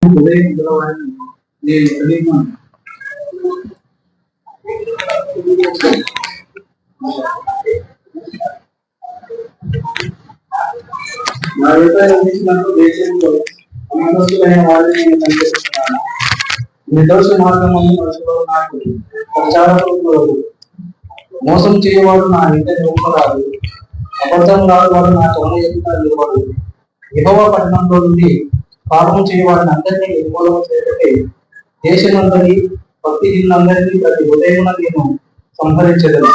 నా అభిప్రాయం దేశంలో నిర్దోషమైన వారిని నేను కనిపిస్తున్నాను. నిర్దోష మార్గము నాకు ప్రచారకులు మోసం చేయవాడు నా ఇంటి రూపరాదు, అబద్ధం రాదు నా తొమ్మ ఎదుగుతాడు. యెహోవా పట్టణంలో నుండి పాపం చేయవాడిని అందరినీ నిర్మూలన చేయటకే దేశమందరి భక్తిహీనులందరినీ ప్రతి ఉదయమున నేను సంహరించదను.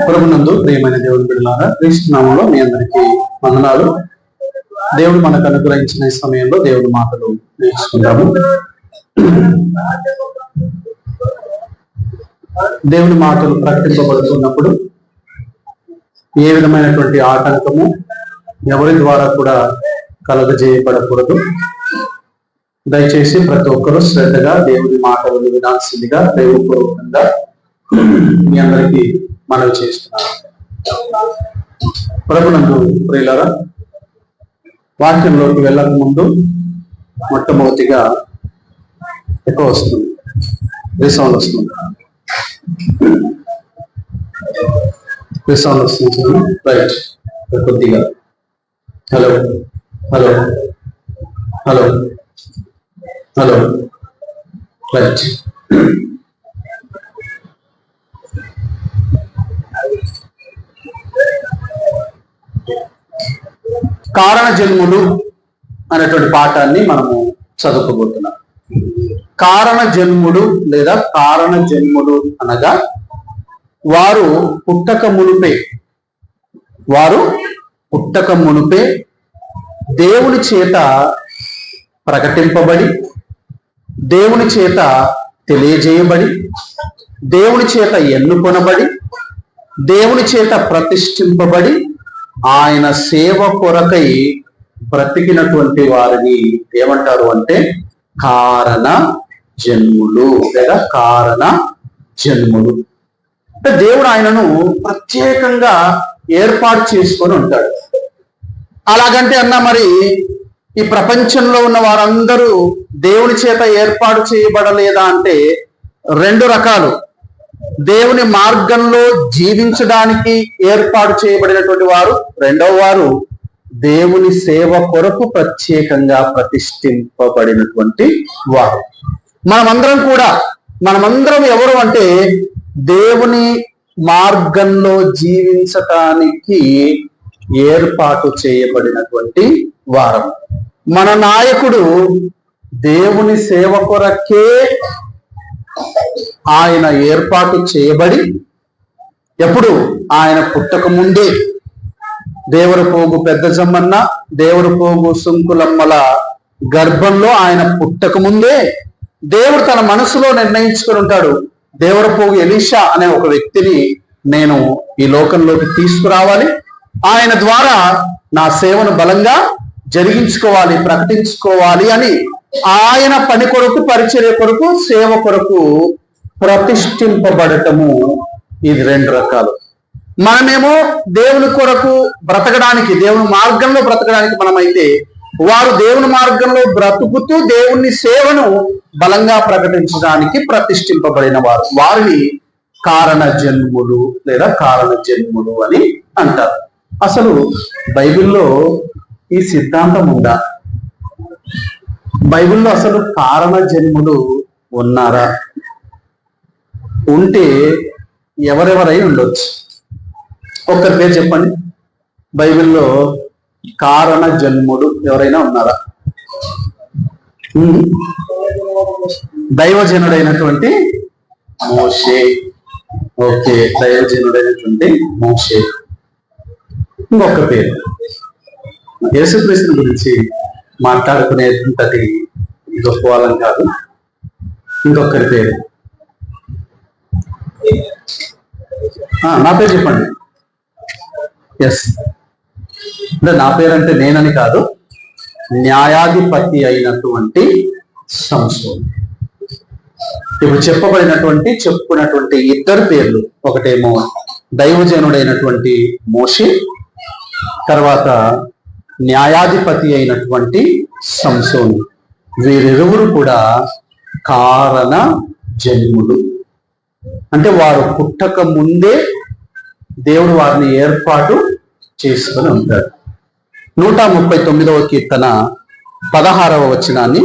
ప్రభునందు ప్రియమైన దేవుని బిడ్డలారా, క్రీస్తు నామములో మీ అందరికీ వందనాలు. దేవుడు మనకు అనుగ్రహించిన ఈ సమయంలో దేవుడి మాటలు నేర్చుకుంటాము. దేవుని మాటలు ప్రకటింపబడుతున్నప్పుడు ఏ విధమైనటువంటి ఆటంకము ఎవరి ద్వారా కూడా కలగజేయబడకూడదు. దయచేసి ప్రతి ఒక్కరూ శ్రద్ధగా దేవుని మాటలు వినాల్సిందిగా ప్రేమపూర్వకంగా మీ అందరికీ మనవి చేస్తున్నాను. ప్రభునందు ప్రియులారా, వాక్యంలోకి వెళ్ళక ముందు మొట్టమొదటిగా ఎక్కువ వస్తుంది, రిసౌండ్ వస్తుంది, రిసౌండ్ వస్తుంది. రైట్, కొద్దిగా hello hello hello hello right. కారణ జన్ములు అనేటువంటి పాఠాన్ని మనము చదువుకోబోతున్నాం. కారణ జన్ముడు లేదా కారణ జన్ముడు అనగా వారు పుట్టక మునుపే దేవుని చేత ప్రకటింపబడి, దేవుని చేత తెలియజేయబడి, దేవుని చేత ఎన్నుకొనబడి, దేవుని చేత ప్రతిష్ఠింపబడి ఆయన సేవ కొరకై బ్రతికినటువంటి వారిని ఏమంటారు అంటే కారణ జన్ములు లేదా కారణ జన్ములు. అంటే దేవుడు ఆయనను ప్రత్యేకంగా ఏర్పాటు చేసుకొని ఉంటాడు. అలాగంటే అన్నా మరి ఈ ప్రపంచంలో ఉన్న వారందరూ దేవుని చేత ఏర్పాటు చేయబడలేదా అంటే రెండు రకాలు. దేవుని మార్గంలో జీవించడానికి ఏర్పాటు చేయబడినటువంటి వారు, రెండవ వారు దేవుని సేవ కొరకు ప్రత్యేకంగా ప్రతిష్ఠింపబడినటువంటి వారు. మనమందరం ఎవరు అంటే దేవుని మార్గంలో జీవించటానికి ఏర్పాటు చేయబడినటువంటి వారం. మన నాయకుడు దేవుని సేవ కొరకే ఆయన ఏర్పాటు చేయబడి, ఎప్పుడు ఆయన పుట్టక ముందే దేవరపోగు పెద్ద జమ్మన్న, దేవరపోగు సుంకులమ్మల గర్భంలో ఆయన పుట్టక ముందే దేవుడు తన మనసులో నిర్ణయించుకొని ఉంటాడు, దేవరపోగు ఎలీషా అనే ఒక వ్యక్తిని నేను ఈ లోకంలోకి తీసుకురావాలి, ఆయన ద్వారా నా సేవను బలంగా జరిగించుకోవాలి, ప్రకటించుకోవాలి అని ఆయన పని కొరకు, పరిచర్య కొరకు, సేవ కొరకు ప్రతిష్ఠింపబడటము. ఇది రెండు రకాలు. మనమేమో దేవుని కొరకు బ్రతకడానికి, దేవుని మార్గంలో బ్రతకడానికి మనమైతే, వారు దేవుని మార్గంలో బ్రతుకుతూ దేవుని సేవను బలంగా ప్రకటించడానికి ప్రతిష్ఠింపబడిన వారు. వారిని కారణ జన్ములు లేదా కారణ జన్ములు అని అంటారు. అసలు బైబిల్లో ఈ సిద్ధాంతం ఉందా? బైబిల్లో అసలు కారణ జన్ములు ఉన్నారా? ఉంటే ఎవరెవరై ఉండొచ్చు? ఒక్కరి పేరు చెప్పండి. బైబిల్లో కారణ జన్ముడు ఎవరైనా ఉన్నారా? దైవజనుడైనటువంటి మోషే. ఓకే, దైవజనుడైనటువంటి మోషే. ఇంకొక పేరు, యేసుక్రీస్తుని గురించి మాట్లాడుకునేంతటి గొప్ప వాళ్ళం కాదు. ఇంకొకరి పేరు, నా పేరు చెప్పండి. ఎస్, అంటే నా పేరు అంటే నేనని కాదు, న్యాయాధిపతి అయినటువంటి సంసోను. ఇప్పుడు చెప్పుకున్నటువంటి ఇద్దరు పేర్లు, ఒకటేమో దైవజనుడైనటువంటి మోషే, తర్వాత న్యాయాధిపతి అయినటువంటి సంసోను. వీరిరువురు కూడా కారణ జన్ములు. అంటే వారు పుట్టక ముందే దేవుడు వారిని ఏర్పాటు చేసుకొని ఉంటాడు. 139వ కీర్తన 16వ వచనాన్ని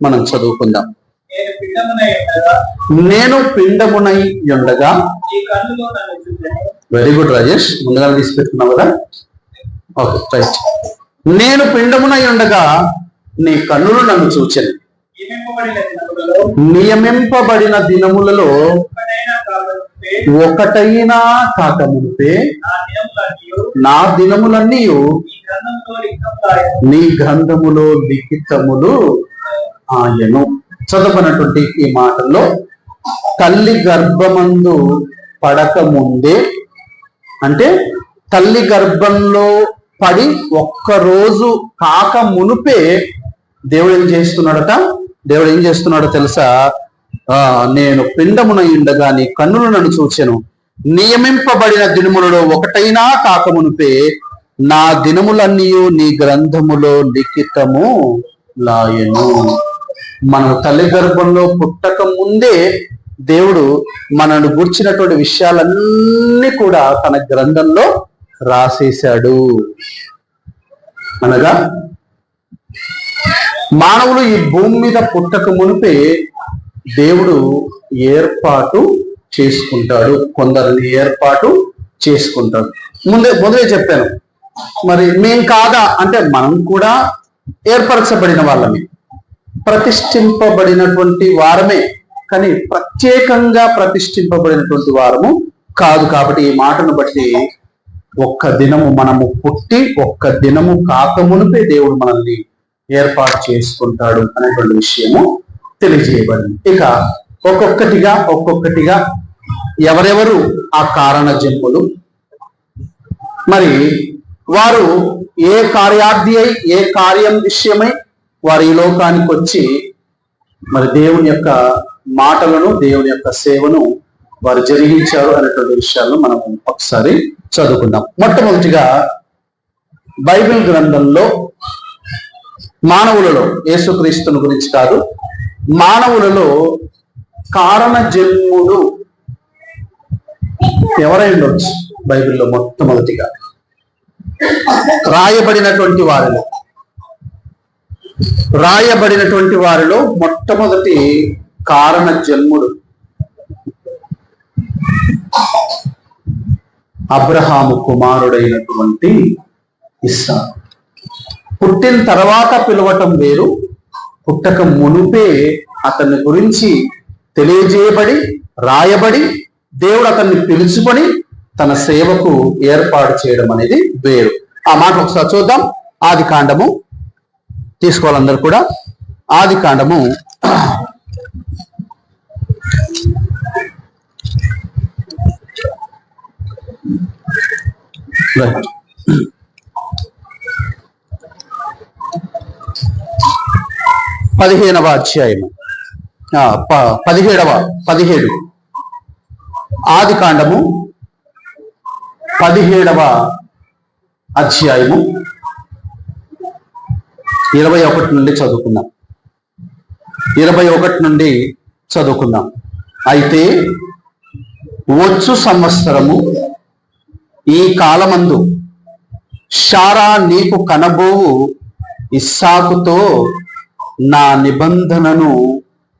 మనం చదువుకుందాం. నేను పిండమునై ఉండగా. వెరీ గుడ్ రాజేష్, ముందుగా తీసి పెట్టుకున్నావు కదా. Okay, right. నేను పిండమునై ఉండగా నీ కన్నులు నన్ను చూచెను. నియమింపబడిన దినములలో ఒకటైనా కాకముందే నా దినములన్నీ నీ గ్రంథములో లిఖితములు ఆయను. చదువుకున్నటువంటి ఈ మాటల్లో తల్లి గర్భమందు పడక ముందే, అంటే తల్లి గర్భంలో పడి ఒక్కరోజు కాక మునుపే దేవుడు ఏం చేస్తున్నాడో తెలుసా? నేను పిండమునై ఉండగా నీ కన్నులు నన్ను చూచెను. నియమింపబడిన దినములలో ఒకటైనా కాకమునుపే నా దినములన్నీ నీ గ్రంథములో లిఖితము లాయను. మన తల్లి గర్భంలో పుట్టక ముందే దేవుడు మనను గుర్చినటువంటి విషయాలన్నీ కూడా తన గ్రంథంలో రాసేశాడు. అనగా మానవులు ఈ భూమి మీద పుట్టక మునిపే దేవుడు ఏర్పాటు చేసుకుంటాడు, కొందరిని ఏర్పాటు చేసుకుంటాడు. మొదలే చెప్పాను. మరి మేం కాదా అంటే మనం కూడా ఏర్పరచబడిన వాళ్ళమే, ప్రతిష్ఠింపబడినటువంటి వారమే, కానీ ప్రత్యేకంగా ప్రతిష్ఠింపబడినటువంటి వారము కాదు. కాబట్టి ఈ మాటను బట్టి ఒక్క దినము మనము పుట్టి ఒక్క దినము కాకమునిపే దేవుడు మనల్ని ఏర్పాటు చేసుకుంటాడు అనేటువంటి విషయము తెలియజేయబడింది. ఇక ఒక్కొక్కటిగా ఎవరెవరు ఆ కారణ జన్ములు, మరి వారు ఏ కార్యార్థి అయి ఏ కార్యం విషయమై వారు ఈ లోకానికి వచ్చి మరి దేవుని యొక్క మాటలను దేవుని యొక్క సేవను వారు జరిగించారు అనేటువంటి విషయాలను మనం ఒకసారి చదువుకుందాం. మొట్టమొదటిగా బైబిల్ గ్రంథంలో మానవులలో, యేసుక్రీస్తుని గురించి కాదు, మానవులలో కారణ జన్ముడు ఎవరై ఉండొచ్చు? బైబిల్లో మొట్టమొదటిగా రాయబడినటువంటి వారిలో మొట్టమొదటి కారణ జన్ముడు అబ్రహాము కుమారుడైనటువంటి ఇస్సాకు. పుట్టిన తర్వాత పిలవటం వేరు, పుట్టక మునుపే అతని గురించి తెలియజేయబడి రాయబడి దేవుడు అతన్ని పిలుచుకొని తన సేవకు ఏర్పాటు చేయడం అనేది వేరు. ఆ మాట ఒకసారి చూద్దాం. ఆది కాండము తీసుకోవాలందరూ కూడా. ఆది కాండము 15వ అధ్యాయము 17 ఆది కాండము 17వ అధ్యాయము 21 నుండి చదువుకుందాం. 21 నుండి చదువుకుందాం. అయితే వచ్చు సంవత్సరము ఈ కాలమందు శారా నీకు కనబోవు ఇస్సాకుతో నా నిబంధనను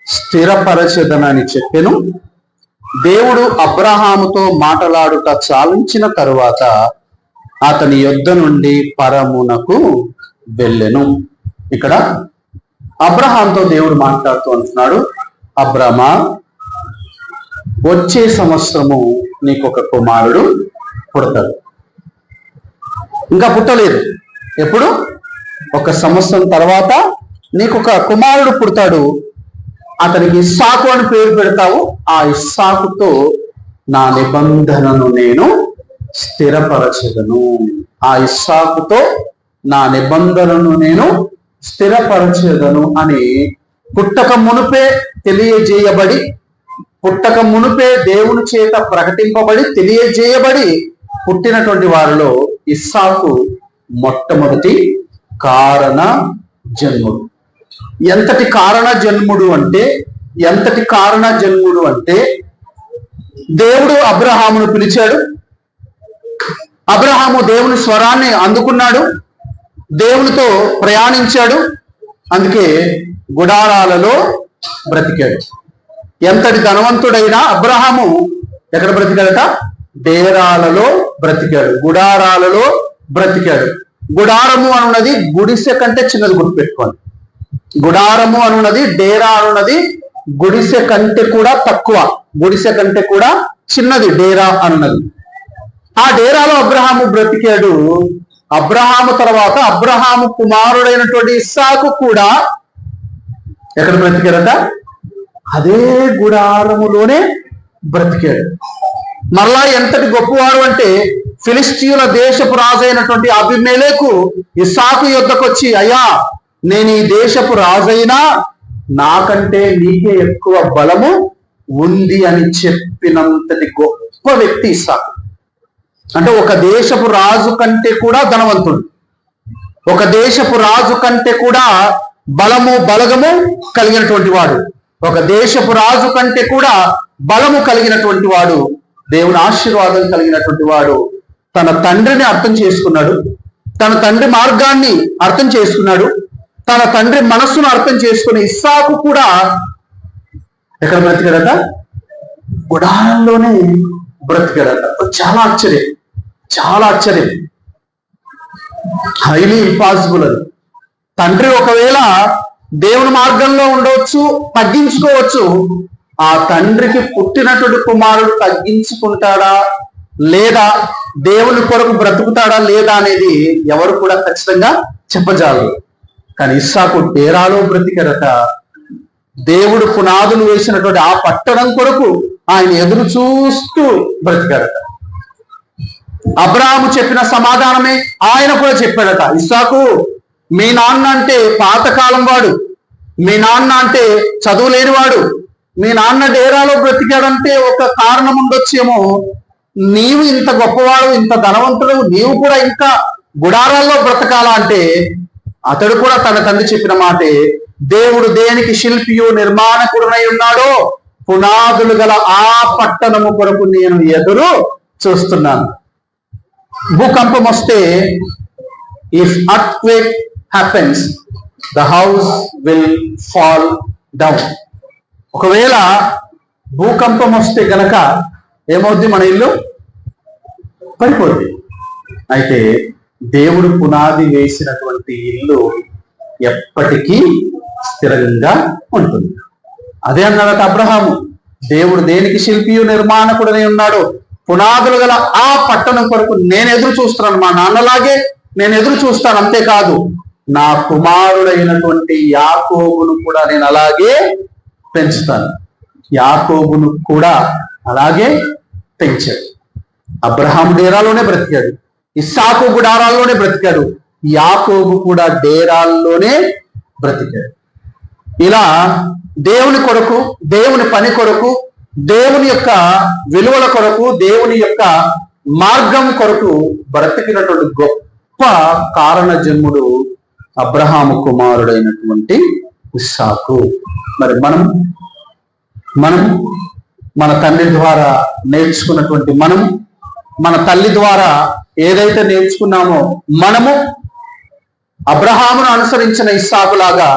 స్థిరపరచెదనని చెప్పెను. దేవుడు అబ్రహాముతో మాటలాడుట చాలించిన తరువాత అతని యొద్ద నుండి పరమునకు వెళ్ళెను. ఇక్కడ అబ్రహాంతో దేవుడు మాట్లాడుతూ అంటున్నాడు, అబ్రమా, వచ్చే సంవత్సరము నీకు ఒక కుమారుడు పుడతాడు. ఇంకా పుట్టలేదు. ఎప్పుడు? 1 సంవత్సరం తర్వాత నీకు ఒక కుమారుడు పుడతాడు. అతనికి ఇస్సాకు అని పేరు పెడతావు. ఆ ఇస్సాకుతో నా నిబంధనను నేను స్థిరపరచెదను. ఆ ఇస్సాకుతో నా నిబంధనను నేను స్థిరపరచెదను అని పుట్టక మునుపే తెలియజేయబడి, పుట్టక మునుపే దేవుని చేత ప్రకటింపబడి, తెలియజేయబడి పుట్టినటువంటి వారిలో ఇస్సాకు మొట్టమొదటి కారణ జన్ముడు. ఎంతటి కారణ జన్ముడు అంటే దేవుడు అబ్రహామును పిలిచాడు. అబ్రహాము దేవుని స్వరాన్ని అందుకున్నాడు, దేవునితో ప్రయాణించాడు. అందుకే గుడారాలలో బ్రతికాడు. ఎంతటి ధనవంతుడైనా అబ్రహాము ఎక్కడ బ్రతికాడట? డేరాలలో బ్రతికాడు, గుడారాలలో బ్రతికాడు. గుడారము అనున్నది గుడిసె కంటే చిన్నది, గుర్తుపెట్టుకోండి. గుడారము అనున్నది, డేరా అనున్నది గుడిసె కంటే కూడా తక్కువ, గుడిసె కంటే కూడా చిన్నది డేరా అనున్నది. ఆ డేరాలో అబ్రహాము బ్రతికాడు. అబ్రహాము తర్వాత అబ్రహాము కుమారుడైనటువంటి ఇస్సాకు కూడా ఎక్కడ బ్రతికాడట? అదే గుడారములోనే బ్రతికాడు. మరలా ఎంతటి గొప్పవాడు అంటే, ఫిలిస్తీయుల దేశపు రాజు అయినటువంటి అబీమెలెకు ఇస్సాకు యొద్దకు వచ్చి, అయ్యా, నేను ఈ దేశపు రాజైనా నాకంటే నీకే ఎక్కువ బలము ఉంది అని చెప్పినంతటి గొప్ప వ్యక్తి ఇస్సాకు. అంటే ఒక దేశపు రాజు కంటే కూడా ధనవంతుడు, ఒక దేశపు రాజు కంటే కూడా బలము బలగము కలిగినటువంటి వాడు, ఒక దేశపు రాజు కంటే కూడా బలము కలిగినటువంటి వాడు, దేవుని ఆశీర్వాదం కలిగినటువంటి వాడు. తన తండ్రిని అర్థం చేసుకున్నాడు, తన తండ్రి మార్గాన్ని అర్థం చేసుకున్నాడు, తన తండ్రి మనస్సును అర్థం చేసుకుని ఇస్సాకు కూడా ఎక్కడ బ్రతికాడట? గుడారంలోనే బ్రతికాడట. చాలా ఆశ్చర్యం, చాలా ఆశ్చర్యం, హైలీ ఇంపాసిబుల్ అది. తండ్రి ఒకవేళ దేవుని మార్గంలో ఉండవచ్చు, తగ్గించుకోవచ్చు. ఆ తండ్రికి పుట్టినటువంటి కుమారుడు తగ్గించుకుంటాడా లేదా, దేవుని కొరకు బ్రతుకుతాడా లేదా అనేది ఎవరు కూడా ఖచ్చితంగా చెప్పజాలరు. కానీ ఇస్సాకు డేరాలో బ్రతికాడట. దేవుడు పునాదులు వేసినటువంటి ఆ పట్టణం కొరకు ఆయన ఎదురు చూస్తూ బ్రతికాడట. అబ్రాహాము చెప్పిన సమాధానమే ఆయన కూడా చెప్పాడట. ఇస్సాకు, మీ నాన్న అంటే పాతకాలం వాడు, మీ నాన్న అంటే చదువు లేనివాడు, మీ నాన్న డేరాలో బ్రతికాడంటే ఒక కారణం ఉండొచ్చేమో. నీవు ఇంత గొప్పవాడు, ఇంత ధనవంతుడు, నీవు కూడా ఇంకా గుడారాల్లో బ్రతకాలా అంటే అతడు కూడా తన తండ్రి చెప్పిన మాటే, దేవుడు దేనికి శిల్పియు నిర్మాణకుడునై ఉన్నాడో పునాదులు గల ఆ పట్టణము కొరకు నేను ఎదురు చూస్తున్నాను. భూకంపం వస్తే, if earthquake happens, the house will fall down. ఒకవేళ భూకంపం వస్తే గనక ఏమవుద్ది? మన ఇల్లు పడిపోద్ది. అయితే దేవుడు పునాది వేసినటువంటి ఇల్లు ఎప్పటికీ స్థిరంగా ఉంటుంది. అదే అన్నాడట అబ్రహాము, దేవుడు దేనికి శిల్పియు నిర్మాణకుడనే ఉన్నాడు, పునాదులు గల ఆ పట్టణం కొరకు నేను ఎదురు చూస్తున్నాను. మా నాన్నలాగే నేను ఎదురు చూస్తాను. అంతేకాదు, నా కుమారుడైనటువంటి యాకోబును కూడా నేను అలాగే పెంచుతాను. యాకోబును కూడా అలాగే పెంచాడు. అబ్రహాము డేరాలోనే బ్రతికాడు, ఇస్సాకు గుడారాల్లోనే బ్రతికాడు, యాకోబు కూడా డేరాల్లోనే బ్రతికాడు. ఇలా దేవుని కొరకు, దేవుని పని కొరకు, దేవుని యొక్క విలువల కొరకు, దేవుని యొక్క మార్గం కొరకు బ్రతికినటువంటి గొప్ప కారణ జన్ముడు అబ్రహాము కుమారుడైనటువంటి ఇస్సాకు. మరి మనం మన తండ్రి ద్వారా నేర్చుకున్నటువంటి, మన తల్లి ద్వారా ఏదైతే నేర్చుకున్నామో, మనము అబ్రహామును అనుసరించిన ఇస్సాకు లాగా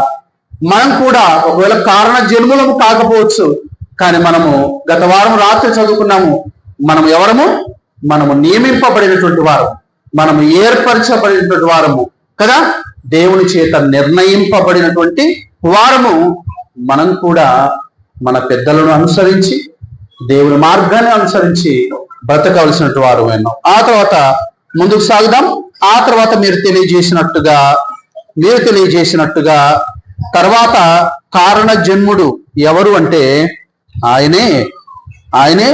మనం కూడా ఒకవేళ కారణ జన్ములము కాకపోవచ్చు, కానీ మనము గత వారం రాత్రి చదువుకున్నాము, మనం ఎవరము? మనము నియమింపబడినటువంటి వారు, మనము ఏర్పరచబడినటువంటి వారము కదా, దేవుని చేత నిర్ణయింపబడినటువంటి వారము మనం కూడా మన పెద్దలను అనుసరించి దేవుని మార్గాన్ని అనుసరించి బ్రతకవలసినట్టు వారు విన్నాం. ఆ తర్వాత ముందుకు సాగుదాం. ఆ తర్వాత మీరు తెలియజేసినట్టుగా తర్వాత కారణ జన్ముడు ఎవరు అంటే ఆయనే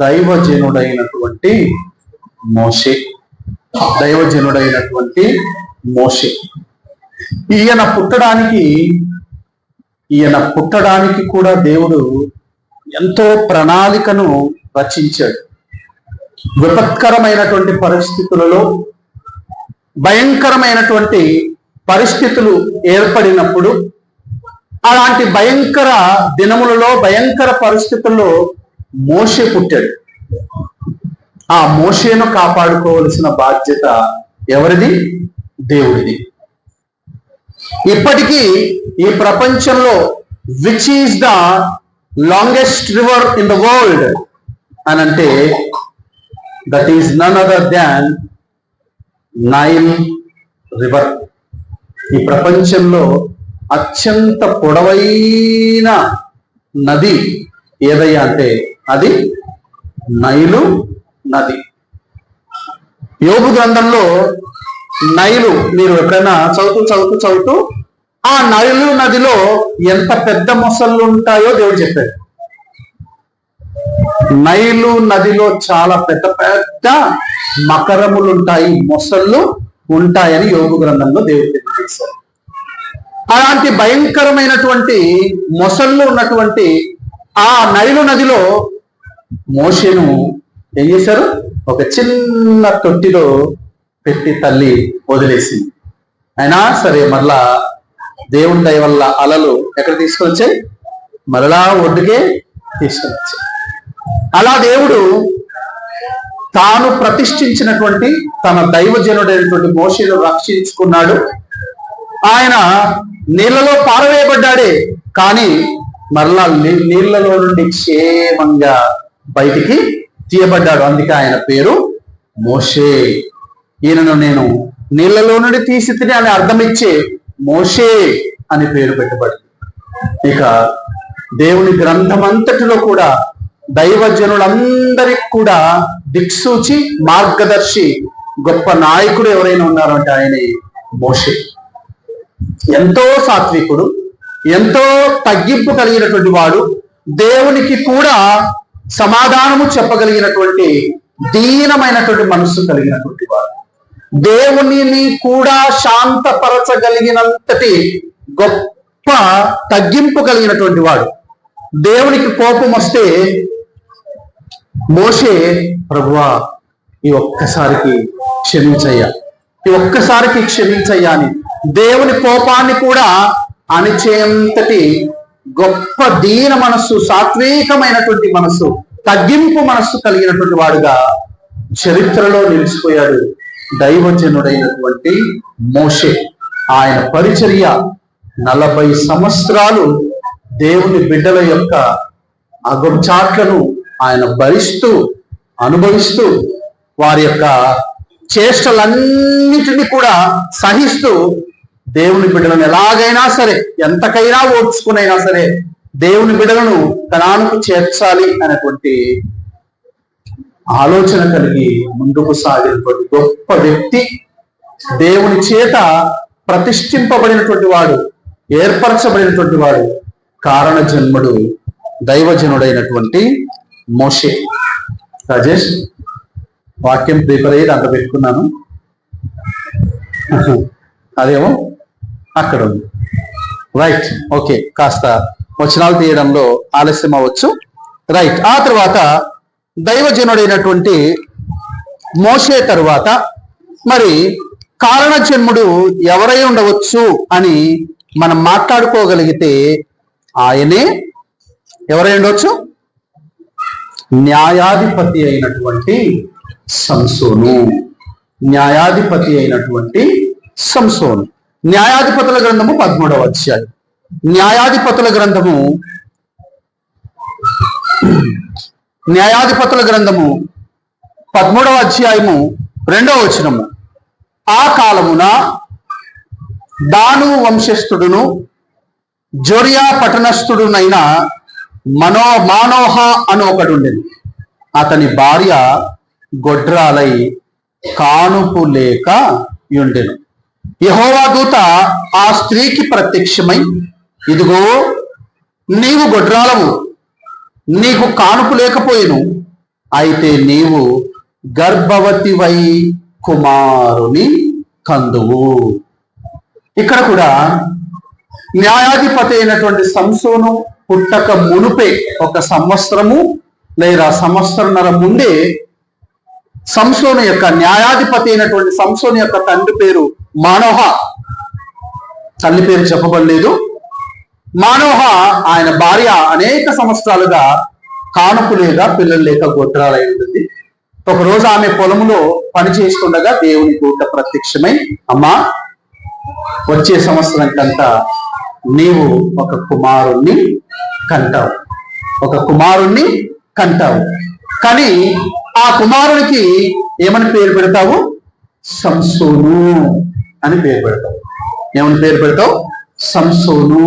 దైవజనుడైనటువంటి మోషే. ఈయన పుట్టడానికి కూడా దేవుడు ఎంతో ప్రణాళికను రచించాడు. విపత్కరమైనటువంటి పరిస్థితులలో, భయంకరమైనటువంటి పరిస్థితులు ఏర్పడినప్పుడు, అలాంటి భయంకర దినములలో, భయంకర పరిస్థితుల్లో మోషే పుట్టాడు. ఆ మోషేను కాపాడుకోవలసిన బాధ్యత ఎవరిది? దేవుడిది. ఇప్పటికీ ఈ ప్రపంచంలో which is the longest river in the world అని అంటే that is none other than Nile river. ఈ ప్రపంచంలో అత్యంత పొడవైన నది ఏదయ్యా అంటే అది నైలు నది. యోబు గ్రంథంలో నైలు మీరు ఎప్పుడైనా చదువుతూ ఆ నైలు నదిలో ఎంత పెద్ద మొసళ్ళు ఉంటాయో దేవుడు చెప్పాడు. నైలు నదిలో చాలా పెద్ద పెద్ద మకరములు ఉంటాయి, మొసళ్ళు ఉంటాయని యోబు గ్రంథంలో దేవుడు తెలియజేశాడు. అలాంటి భయంకరమైనటువంటి మొసళ్ళు ఉన్నటువంటి ఆ నైలు నదిలో మోషేను ఏం చేశారు? ఒక చిన్న తొట్టిలో పెట్టి తల్లి వదిలేసింది. అయినా సరే మరలా దేవుని దయ వల్ల అలలు ఎక్కడ తీసుకొచ్చాయి? మరలా ఒడ్డుకే తీసుకొచ్చాయి. అలా దేవుడు తాను ప్రతిష్ఠించినటువంటి తన దైవజనుడైనటువంటి మోషేను రక్షించుకున్నాడు. ఆయన నీళ్లలో పారవేయబడ్డాడే, కానీ మరలా నీళ్లలో నుండి క్షేమంగా బయటికి తీయబడ్డాడు. అందుకే ఆయన పేరు మోషే. ఈయనను నేను నీళ్లలో నుండి తీసి తిని అని అర్థం ఇచ్చే మోషే అని పేరు పెట్టబడింది. ఇక దేవుని గ్రంథమంతటిలో కూడా దైవజనులందరికి కూడా దిక్సూచి, మార్గదర్శి, గొప్ప నాయకుడు ఎవరైనా ఉన్నారో అంటే ఆయనే మోషే. ఎంతో సాత్వికుడు, ఎంతో తగ్గింపు కలిగినటువంటి వాడు, దేవునికి కూడా సమాధానము చెప్పగలిగినటువంటి దీనమైనటువంటి మనస్సు కలిగినటువంటి వాడు, దేవునిని కూడా శాంతపరచగలిగినంతటి గొప్ప తగ్గింపు కలిగినటువంటి వాడు. దేవునికి కోపం వస్తే మోషే, ప్రభువా ఈ ఒక్కసారికి క్షమించయ్యా అని దేవుని కోపాన్ని కూడా అణిచేంతటి గొప్ప దీన మనస్సు, సాత్వికమైనటువంటి మనస్సు, తగ్గింపు మనస్సు కలిగినటువంటి వాడుగా చరిత్రలో నిలిచిపోయాడు దైవజనుడైనటువంటి మోషే. ఆయన పరిచర్య 40 సంవత్సరాలు దేవుని బిడ్డల యొక్క అగచాట్లను ఆయన భరిస్తూ, అనుభవిస్తూ, వారి యొక్క చేష్టలన్నిటినీ కూడా సహిస్తూ దేవుని బిడ్డలను ఎలాగైనా సరే, ఎంతకైనా ఓర్చుకునైనా సరే దేవుని బిడ్డలను కనానుకు చేర్చాలి అనేటువంటి ఆలోచన కలిగి ముందుకు సాగినటువంటి గొప్ప వ్యక్తి, దేవుని చేత ప్రతిష్ఠింపబడినటువంటి వాడు, ఏర్పరచబడినటువంటి వాడు, కారణ జన్ముడు, దైవజనుడైనటువంటి మోషే. రాజేష్ వాక్యం ప్రిపేర్ అయ్యి అంత పెట్టుకున్నాను, అదేమో అక్కడ ఉంది. Right, okay. కాస్త వచనాలు తీయడంలో ఆలస్యం అవ్వచ్చు. రైట్. ఆ తర్వాత దైవజనుడైనటువంటి మోషే తరువాత మరి కారణ జన్ముడు ఎవరై ఉండవచ్చు అని మనం మాట్లాడుకోగలిగితే ఆయనే ఎవరై ఉండవచ్చు? న్యాయాధిపతి అయినటువంటి సంసోను. న్యాయాధిపతుల గ్రంథము 13వ అధ్యాయం. న్యాయాధిపతుల గ్రంథము 13వ అధ్యాయము 2వ వచనము. ఆ కాలమున దాను వంశస్థుడును జోరియా పట్టణస్థుడునైన మానోహ అని ఒకడు ఉండేది. అతని భార్య గొడ్రాలై కానుపు లేక ఉండెను. యెహోవా దూత ఆ స్త్రీకి ప్రత్యక్షమై, ఇదిగో నీవు గొడ్రాలవు, నీకు కానుపు లేకపోయేను, అయితే నీవు గర్భవతివై కుమారుని కందువు. ఇక్కడ కూడా న్యాయాధిపతి అయినటువంటి సంసోను పుట్టక మునుపే 1 సంవత్సరము లేదా సంవత్సరంన్నర ముందే సంసోను యొక్క న్యాయాధిపతి అయినటువంటి సంసోను యొక్క తండ్రి పేరు మానోహ, తల్లి పేరు చెప్పబడలేదు. మానోహ ఆయన భార్య అనేక సంవత్సరాలుగా కానుపు లేక పిల్లలు లేక గొడ్రాలై ఉంటుంది. ఒకరోజు ఆమె పొలములో పని చేస్తుండగా దేవుని దూత ప్రత్యక్షమై, అమ్మా, వచ్చే సంవత్సరం కంతా నీవు ఒక కుమారుణ్ణి కంటావు, కానీ ఆ కుమారునికి ఏమని పేరు పెడతావు? సంసోను అని పేరు పెడతావు. ఏమని పేరు పెడతావు? సంసోను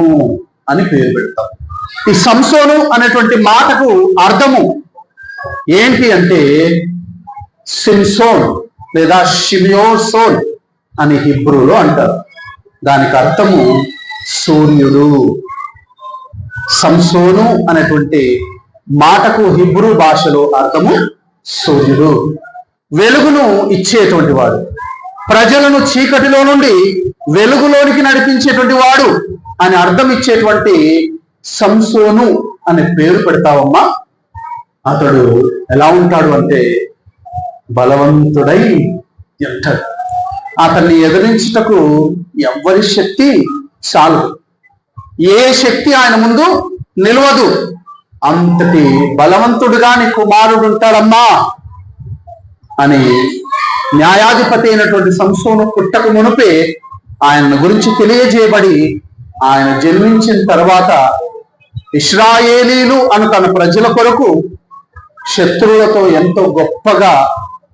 అని పేరు పెడతావు. ఈ సంసోను అనేటువంటి మాటకు అర్థము ఏంటి అంటే సిమ్సోన్ లేదా షిమియోసోన్ అని హిబ్రూలో అంటారు. దానికి అర్థము సూర్యుడు. సంసోను అనేటువంటి మాటకు హిబ్రూ భాషలో అర్థము సూర్యుడు, వెలుగును ఇచ్చేటువంటి వాడు, ప్రజలను చీకటిలో నుండి వెలుగులోనికి నడిపించేటువంటి వాడు అని అర్థం ఇచ్చేటువంటి సంసోను అనే పేరు పెడతావమ్మా. అతడు ఎలా ఉంటాడు అంటే బలవంతుడై ఉంటాడు. అతన్ని ఎదిరించుటకు ఎవ్వరి శక్తి చాలు, ఏ శక్తి ఆయన ముందు నిలవదు. అంతటి బలవంతుడుగా నీ కుమారుడు ఉంటాడమ్మా అని న్యాయాధిపతి అయినటువంటి సంసోను పుట్టక మునుపే ఆయన గురించి తెలియజేయబడి, ఆయన జన్మించిన తర్వాత ఇశ్రాయేలీలు అను తన ప్రజల కొరకు శత్రువులతో ఎంతో గొప్పగా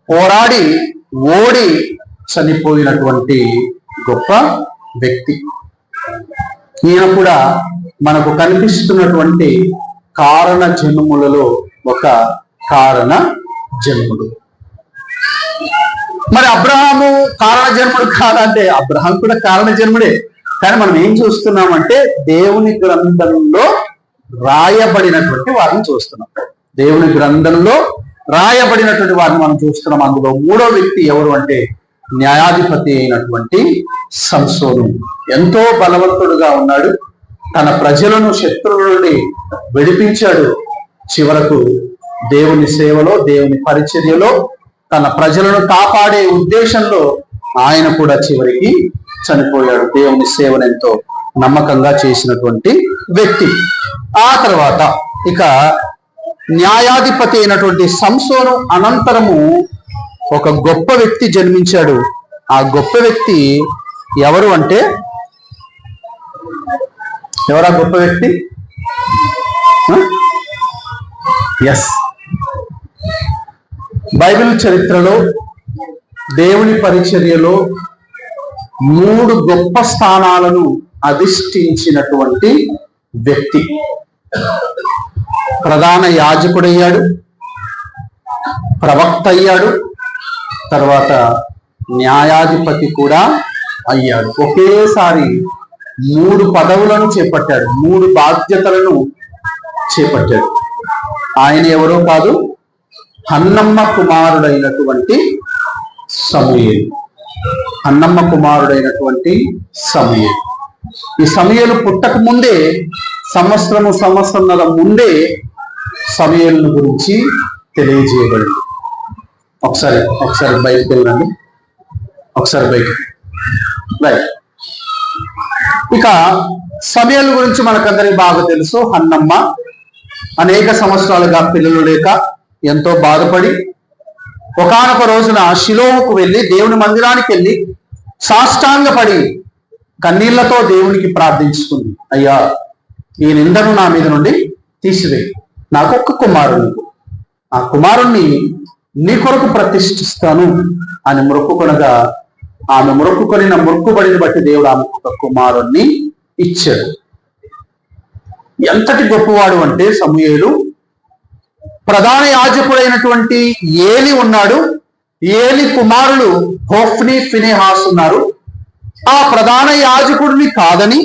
పోరాడి ఓడి చనిపోయినటువంటి గొప్ప వ్యక్తి. ఈయన కూడా మనకు కనిపిస్తున్నటువంటి కారణ జన్ములలో ఒక కారణ జన్ముడు. మరి అబ్రహాము కారణ జన్ముడు కాదంటే అబ్రహాం కూడా కారణ జన్ముడే. కానీ మనం ఏం చూస్తున్నామంటే దేవుని గ్రంథంలో రాయబడినటువంటి వారిని చూస్తున్నాం. దేవుని గ్రంథంలో రాయబడినటువంటి వారిని మనం చూస్తున్నాం. అందులో 3వ వ్యక్తి ఎవరు అంటే న్యాయాధిపతి అయినటువంటి సంసోను. ఎంతో బలవంతుడుగా ఉన్నాడు, తన ప్రజలను శత్రువుల నుండి విడిపించాడు. చివరకు దేవుని సేవలో, దేవుని పరిచర్యలో, తన ప్రజలను కాపాడే ఉద్దేశంలో ఆయన కూడా చివరికి చనిపోయాడు. దేవుని సేవను ఎంతో నమ్మకంగా చేసినటువంటి వ్యక్తి. ఆ తర్వాత ఇక న్యాయాధిపతి అయినటువంటి సంసోను అనంతరము ఒక గొప్ప వ్యక్తి జన్మించాడు. ఆ గొప్ప వ్యక్తి ఎవరు అంటే ఎవరా గొప్ప వ్యక్తి? ఎస్, బైబిల్ చరిత్రలో దేవుని పరిచర్యలో 3 గొప్ప స్థానాలను అధిష్ఠించినటువంటి వ్యక్తి. ప్రధాన యాజకుడయ్యాడు, ప్రవక్త అయ్యాడు, తర్వాత న్యాయాధిపతి కూడా అయ్యాడు. ఒకేసారి 3 పదవులను చేపట్టాడు, 3 బాధ్యతలను చేపట్టాడు. ఆయన ఎవరో కాదు, హన్నమ్మ కుమారుడైనటువంటి సమూయేలు. హన్నమ్మ కుమారుడైనటువంటి సమూయేలు. ఈ సమూయేలు పుట్టక ముందే సంవత్సరంన్నర ముందే సమూయేలు గురించి తెలియజేయబడింది. ఒకసారి బయటకు వెళ్ళండి, ఒకసారి బయటకు రైట్. ఇక సమూయేలు గురించి మనకందరికి బాగా తెలుసు. హన్నమ్మ అనేక సంవత్సరాలుగా పిల్లలు లేక ఎంతో బాధపడి ఒకానొక రోజున షిలోహుకు వెళ్ళి దేవుని మందిరానికి వెళ్ళి సాష్టాంగపడి కన్నీళ్లతో దేవునికి ప్రార్థించుకుంది. అయ్యా, ఈ నిందను నా మీద నుండి తీసివేయి, నాకు ఒక్క కుమారుడు, ఆ కుమారుణ్ణి నీ కొరకు ప్రతిష్ఠిస్తాను అని మొక్కుకొనగా ఆమె మొక్కుకొనిన మొక్కుబడిని బట్టి దేవుడు ఆమెకు ఒక కుమారుణ్ణి ఇచ్చాడు. ఎంతటి గొప్పవాడు అంటే సమూయేలు, ప్రధాన యాజకుడైనటువంటి ఏలి ఉన్నాడు. ఏలి కుమారులు హోఫ్ని, ఫినెహాస్ ఉన్నారు. ఆ ప్రధాన యాజకుడిని కాదని,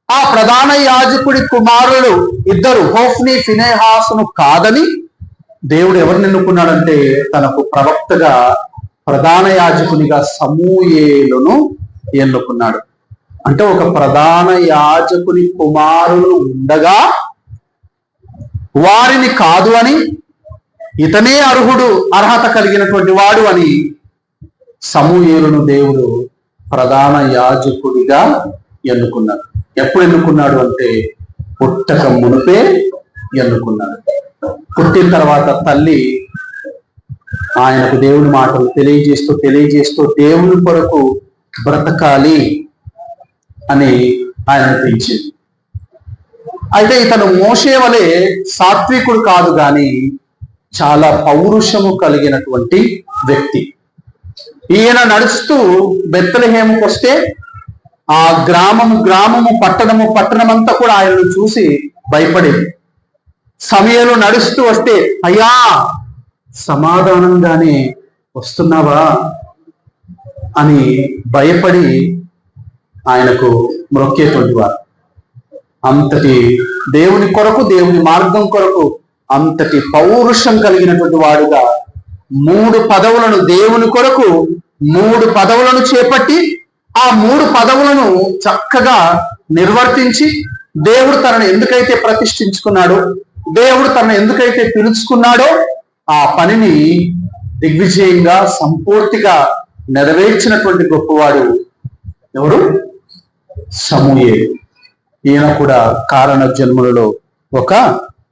ఆ ప్రధాన యాజకుడి కుమారులు ఇద్దరు హోఫ్ని, ఫినెహాసును కాదని దేవుడు ఎవరిని ఎన్నుకున్నాడంటే తనకు ప్రవక్తగా, ప్రధాన యాజకునిగా సమూయేలును ఎన్నుకున్నాడు. అంటే ఒక ప్రధాన యాజకుని కుమారులు ఉండగా వారిని కాదు అని, ఇతనే అర్హత కలిగినటువంటి వాడు అని సమూయేలును దేవుడు ప్రధాన యాజకుడిగా ఎన్నుకున్నాడు. ఎప్పుడు ఎన్నుకున్నాడు అంటే పుట్టక మునుపే ఎన్నుకున్నాడు. పుట్టిన తర్వాత తల్లి ఆయనకు దేవుని మాటలు తెలియజేస్తూ దేవుని కొరకు బ్రతకాలి అని ఆయన అనిపించింది. అయితే ఇతను మోషే వలె సాత్వికుడు కాదు కానీ చాలా పౌరుషము కలిగినటువంటి వ్యక్తి. ఈయన నడుస్తూ బెత్లెహేముకు వస్తే ఆ గ్రామము పట్టణమంతా కూడా ఆయనను చూసి భయపడేది. సమయంలో నడుస్తూ వస్తే, అయ్యా సమాధానంగానే వస్తున్నావా అని భయపడి ఆయనకు మ్రొక్కేటువంటి వారు. అంతటి దేవుని కొరకు, దేవుని మార్గం కొరకు అంతటి పౌరుషం కలిగినటువంటి వాడుగా 3 పదవులను దేవుని కొరకు 3 పదవులను చేపట్టి ఆ 3 పదవులను చక్కగా నిర్వర్తించి దేవుడు తనను ఎందుకైతే ప్రతిష్ఠించుకున్నాడో, దేవుడు తనను ఎందుకైతే పిలుచుకున్నాడో ఆ పనిని దిగ్విజయంగా సంపూర్తిగా నెరవేర్చినటువంటి గొప్పవాడు ఎవరు? సమూయేలు. ఈయన కూడా కారణ జన్ములలో ఒక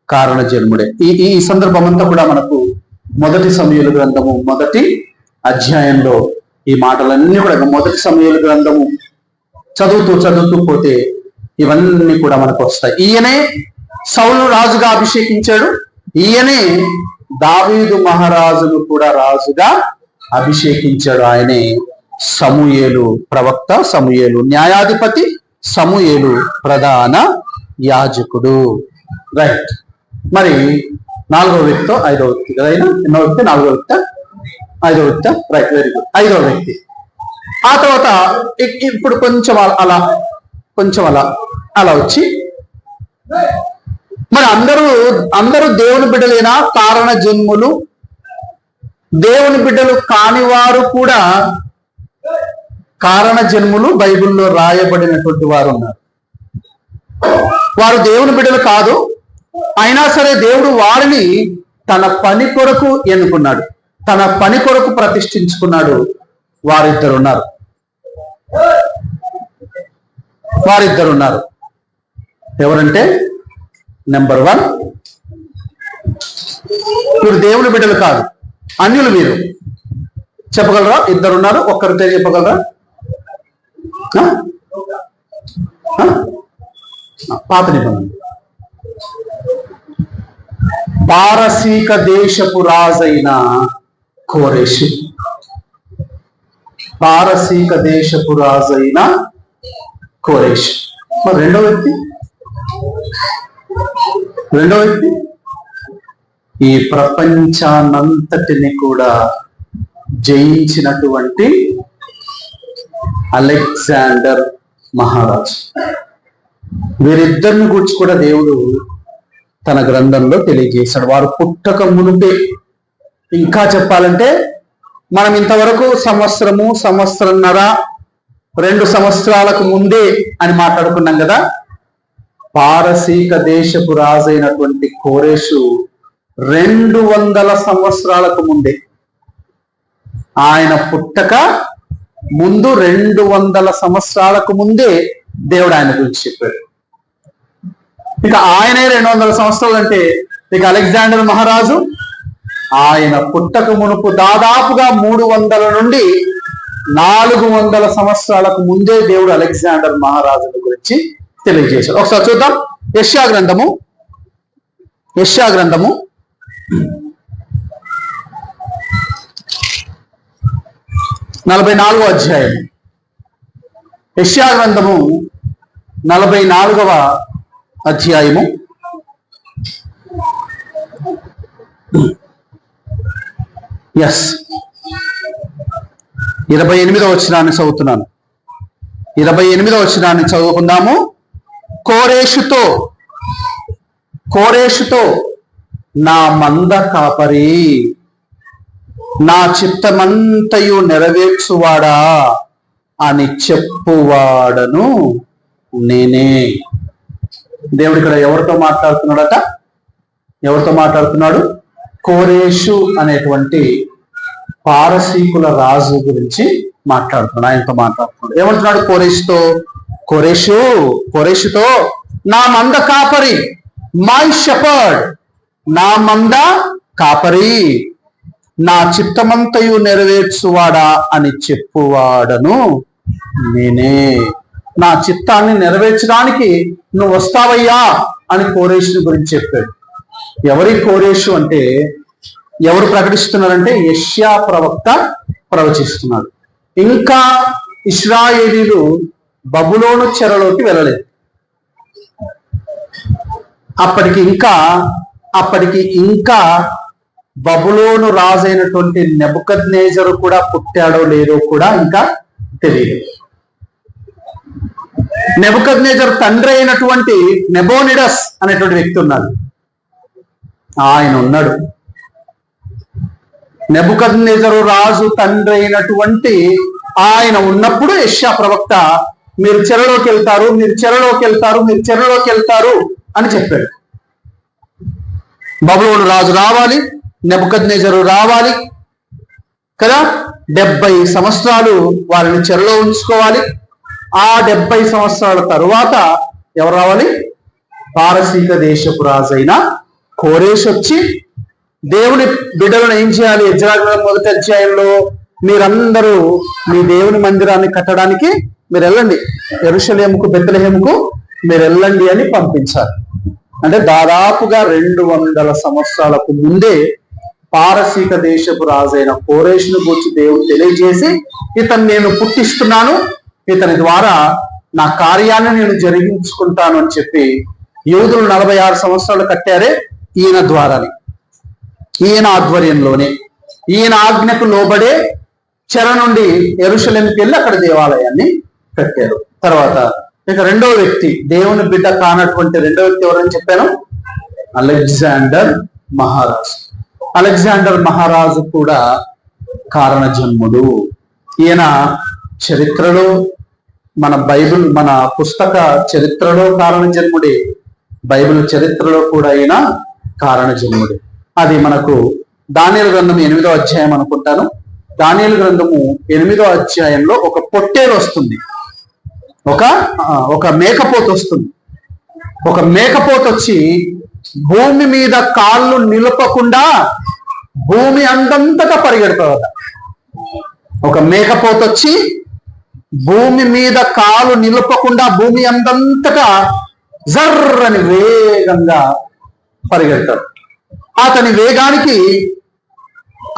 కారణ జన్ముడే. ఈ సందర్భం అంతా కూడా మనకు మొదటి సమూయేలు గ్రంథము 1వ అధ్యాయంలో ఈ మాటలన్నీ కూడా, మొదటి సమూయేలు గ్రంథము చదువుతూ పోతే ఇవన్నీ కూడా మనకు వస్తాయి. ఈయనే సౌలు రాజుగా అభిషేకించాడు. ఈయనే దావీదు మహారాజును కూడా రాజుగా అభిషేకించాడు. ఆయనే సమూయేలు ప్రవక్త, సమూయేలు న్యాయాధిపతి, సమూయేలు ప్రధాన యాజకుడు. రైట్. మరి 4వ వ్యక్తి 5వ వ్యక్తి కదా, ఎన్నో వ్యక్తి? 4వ వ్యక్తి 5వ వ్యక్తి. Right, very good. 5వ వ్యక్తి. ఆ తర్వాత ఇప్పుడు కొంచెం అలా వచ్చి, మరి అందరూ దేవుని బిడ్డలేనా? కారణ జన్ములు. దేవుని బిడ్డలు కాని వారు కూడా కారణ జన్ములు బైబిల్లో రాయబడినటువంటి వారు ఉన్నారు. వారు దేవుని బిడ్డలు కాదు, అయినా సరే దేవుడు వారిని తన పని కొరకు ఎన్నుకున్నాడు, తన పని కొరకు ప్రతిష్ఠించుకున్నాడు. వారిద్దరు ఉన్నారు. ఎవరంటే నెంబర్ 1, వీరు దేవుని బిడ్డలు కాదు, అన్యులు. వీరు చెప్పగలరా? ఇద్దరున్నారు. ఒక్కరు చెప్పగలరా? పాత నిబంధన పారసీక దేశపు రాజైన కోరేషు. పారసీక దేశపు రాజైన కోరేషు. మరి రెండో వ్యక్తి ఈ ప్రపంచాన్నంతటిని కూడా జయించినటువంటి అలెగ్జాండర్ మహారాజు. వీరిద్దరిని గురించి కూడా దేవుడు తన గ్రంథంలో తెలియజేశాడు. వారు పుట్టక మునుపే, ఇంకా చెప్పాలంటే మనం ఇంతవరకు సంవత్సరన్నర 2 సంవత్సరాలకు ముందే అని మాట్లాడుకున్నాం కదా. పారసీక దేశపు రాజైనటువంటి కోరేషు 200 సంవత్సరాలకు ముందే, ఆయన పుట్టక ముందు 200 సంవత్సరాలకు ముందే దేవుడు ఆయన గురించి చెప్పాడు. ఇక ఆయనే 200 సంవత్సరాలు అంటే ఇక అలెగ్జాండర్ మహారాజు ఆయన పుట్టక మునుపు దాదాపుగా 300 నుండి 400 సంవత్సరాలకు ముందే దేవుడు అలెగ్జాండర్ మహారాజుల గురించి తెలియజేశాడు. ఒకసారి చూద్దాం. యెషయా గ్రంథము 44వ అధ్యాయం. యెషయా గ్రంథము 44వ అధ్యాయము 28వ వచనాన్ని చదువుతున్నాను. 28వ వచనాన్ని చదువుకుందాము. కోరేషుతో నా మంద కాపరి, నా చిత్తమంతయు నెరవేర్చువాడా అని చెప్పువాడను నేనే. దేవుడు ఇక్కడ ఎవరితో మాట్లాడుతున్నాడట? ఎవరితో మాట్లాడుతున్నాడు? కోరేషు అనేటువంటి పారసీకుల రాజు గురించి మాట్లాడుతున్నాడు. ఆయనతో మాట్లాడుతున్నాడు. ఏమంటున్నాడు? కోరేషుతో నా మంద కాపరి, మై షెపర్డ్, నా మంద కాపరి, నా చిత్తమంతయు నెరవేర్చువాడా అని చెప్పువాడను నేనే. నా చిత్తాన్ని నెరవేర్చడానికి నువ్వు వస్తావయ్యా అని కోరేషుని గురించి చెప్పాడు. ఎవరి కోరేషు అంటే ఎవరు ప్రకటిస్తున్నారంటే యెషయా ప్రవక్త ప్రవచిస్తున్నాడు. ఇంకా ఇశ్రాయేలీలు బబులోను చెరలోకి వెళ్ళలేదు. అప్పటికి ఇంకా బబులోను రాజైనటువంటి నెబుకద్నెజరు కూడా పుట్టాడో లేదో కూడా ఇంకా తెలియదు. నెబుకద్నెజరు తండ్రి అయినటువంటి నెబోనిడస్ అనేటువంటి వ్యక్తి ఉన్నాడు. ఆయన ఉన్నాడు. నెబుకద్నెజరు రాజు తండ్రి అయినటువంటి ఆయన ఉన్నప్పుడు యెషయా ప్రవక్త మీరు చెరలోకి వెళ్తారు, మీరు చెరలోకి వెళ్తారు, మీరు చెరలోకి వెళ్తారు అని చెప్పాడు. బబులోను రాజు రావాలి, నెబుకద్నెజరు రావాలి కదా, 70 సంవత్సరాలు వారిని చెరలో ఉంచుకోవాలి. ఆ 70 సంవత్సరాల తరువాత ఎవరు రావాలి? పారసీక దేశపు రాజైన కోరేషు వచ్చి దేవుని బిడ్డలను ఏం చేయాలి? యెజ్రా గ్రంథం 1వ అధ్యాయంలో మీరందరూ మీ దేవుని మందిరాన్ని కట్టడానికి మీరు వెళ్ళండి, యెరూషలేముకు బెత్లెహేముకు మీరు వెళ్ళండి అని పంపించారు. అంటే దాదాపుగా 200 సంవత్సరాలకు ముందే పారసీక దేశపు రాజైన కోరేషును గురించి దేవుడు తెలియజేసి ఇతను నేను పుట్టిస్తున్నాను, ఇతని ద్వారా నా కార్యాన్ని నేను జరిగించుకుంటాను అని చెప్పి యూదులు 46 సంవత్సరాలు కట్టారే ఈయన ద్వారానే, ఈయన ఆధ్వర్యంలోనే, ఈయన ఆజ్ఞకు లోబడే చెర నుండి యెరూషలేముకి వెళ్ళి అక్కడ దేవాలయాన్ని కట్టారు. తర్వాత ఇక రెండో వ్యక్తి, దేవుని బిడ్డ కానటువంటి రెండో వ్యక్తి ఎవరని చెప్పాను? అలెగ్జాండర్ మహారాజు. అలెగ్జాండర్ మహారాజు కూడా కారణ జన్ముడు. ఈయన చరిత్రలో మన బైబిల్ మన పుస్తక చరిత్రలో కారణ జన్ముడే, బైబిల్ చరిత్రలో కూడా ఈయన కారణ జన్ముడే. అది మనకు దానియేలు గ్రంథం 8వ అధ్యాయం అనుకుంటాను. దానియేలు గ్రంథము 8వ అధ్యాయంలో ఒక పొట్టేలు వస్తుంది, ఒక మేకపోతు వస్తుంది. ఒక మేకపోతు వచ్చి భూమి మీద కాళ్ళు నిలపకుండా భూమి అందంతటా పరిగెడతాడట. ఒక మేకపోతు వచ్చి భూమి మీద కాలు నిలపకుండా భూమి అందంతటా జర్రని వేగంగా పరిగెడతాడు. అతని వేగానికి,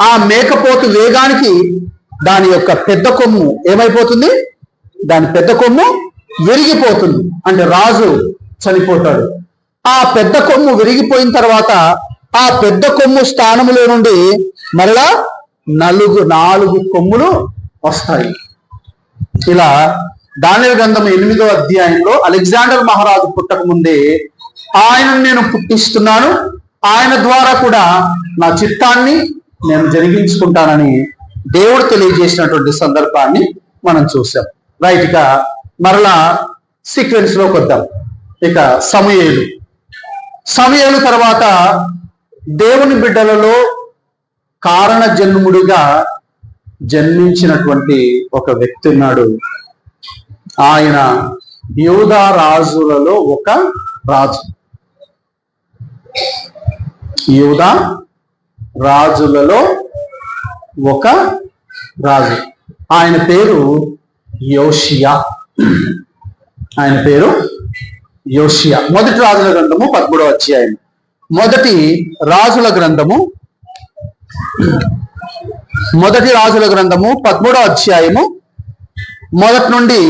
ఆ మేకపోతు వేగానికి దాని యొక్క పెద్ద కొమ్ము ఏమైపోతుంది? దాని పెద్ద కొమ్ము విరిగిపోతుంది. అంటే రాజు చనిపోతాడు. ఆ పెద్ద కొమ్ము విరిగిపోయిన తర్వాత ఆ పెద్ద కొమ్ము స్థానంలో నుండి మరలా 4 కొమ్ములు వస్తాయి. ఇలా దానియేలు గ్రంథం 8వ అధ్యాయంలో అలెగ్జాండర్ మహారాజు పుట్టక ముందే ఆయనను నేను పుట్టిస్తున్నాను, ఆయన ద్వారా కూడా నా చిత్తాన్ని నేను జరిగించుకుంటానని దేవుడు తెలియజేసినటువంటి సందర్భాన్ని మనం చూసాం. రైట్, ఇక మరలా సీక్వెన్స్ లోకి వద్దాం. ఇక సమూయేలు తర్వాత దేవుని బిడ్డలలో కారణ జన్ముడిగా జన్మించినటువంటి ఒక వ్యక్తి ఉన్నాడు. ఆయన యూదా రాజులలో ఒక రాజు. యూదా రాజులలో ఒక రాజు. ఆయన పేరు యోషియా. ఆయన పేరు యోషియా. మొదటి రాజుల గ్రంథము 13వ అధ్యాయం. మొదటి రాజుల గ్రంథము 13వ అధ్యాయము మొదటి నుండి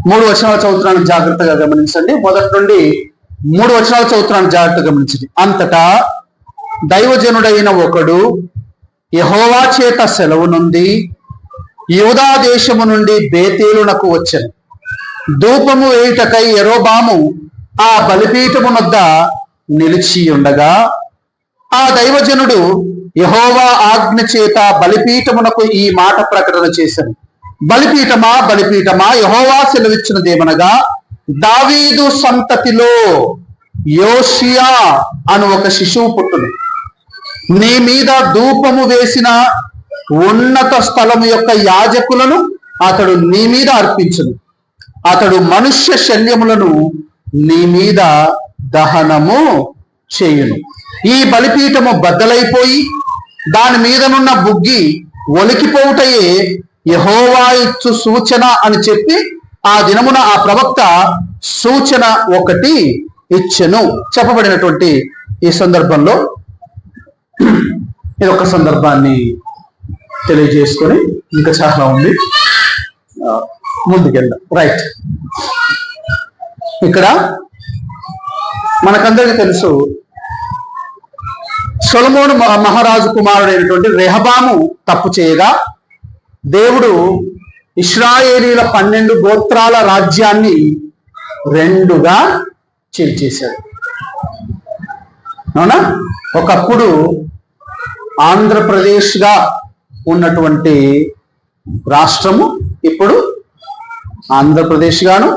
3 వచనాలు చదువుతున్నాను, జాగ్రత్తగా గమనించండి. మొదటి నుండి 3 వచనాలు చదువుతున్నాను, జాగ్రత్తగా గమనించండి. అంతటా దైవజనుడైన ఒకడు యెహోవా చేత సెలవు నుండి యూదా దేశము నుండి బేతేలునకు వచ్చెను. ధూపము వేయుటకై యరొబాము ఆ బలిపీఠము వద్ద నిలిచి ఉండగా ఆ దైవజనుడు యెహోవా ఆజ్ఞ చేత బలిపీఠమునకు ఈ మాట ప్రకటన చేశాను. బలిపీఠమా, బలిపీఠమా, యెహోవా సెలవిచ్చినదేమనగా, దావీదు సంతతిలో యోషియా అను ఒక శిశువు పుట్టును. నీ మీద ధూపము వేసిన ఉన్నత స్థలము యొక్క యాజకులను అతడు నీ మీద అర్పించును. అతడు మనుష్య శల్యములను నీ మీద దహనము చేయును. ఈ బలిపీఠము బద్దలైపోయి దాని మీదనున్న బుగ్గి ఒలికిపోవుటయే యెహోవా ఇచ్చు సూచన అని చెప్పి ఆ దినమున ఆ ప్రవక్త సూచన ఒకటి ఇచ్చెను. చెప్పబడినటువంటి ఈ సందర్భంలో ఇది ఒక సందర్భాన్ని తెలియజేసుకొని ఇంకా చాలా ఉంది, ముందుకెళ్దాం. రైట్, ఇక్కడ మనకందరికీ తెలుసు, సొలొమోను మహారాజు కుమారుడైనటువంటి రెహబాము తప్పు చేయగా దేవుడు ఇశ్రాయేలీల 12 గోత్రాల రాజ్యాన్ని 2గా చీల్చేశాడు. అవునా? ఒకప్పుడు ఆంధ్రప్రదేశ్గా ఉన్నటువంటి రాష్ట్రము ఇప్పుడు ఆంధ్రప్రదేశ్ గాను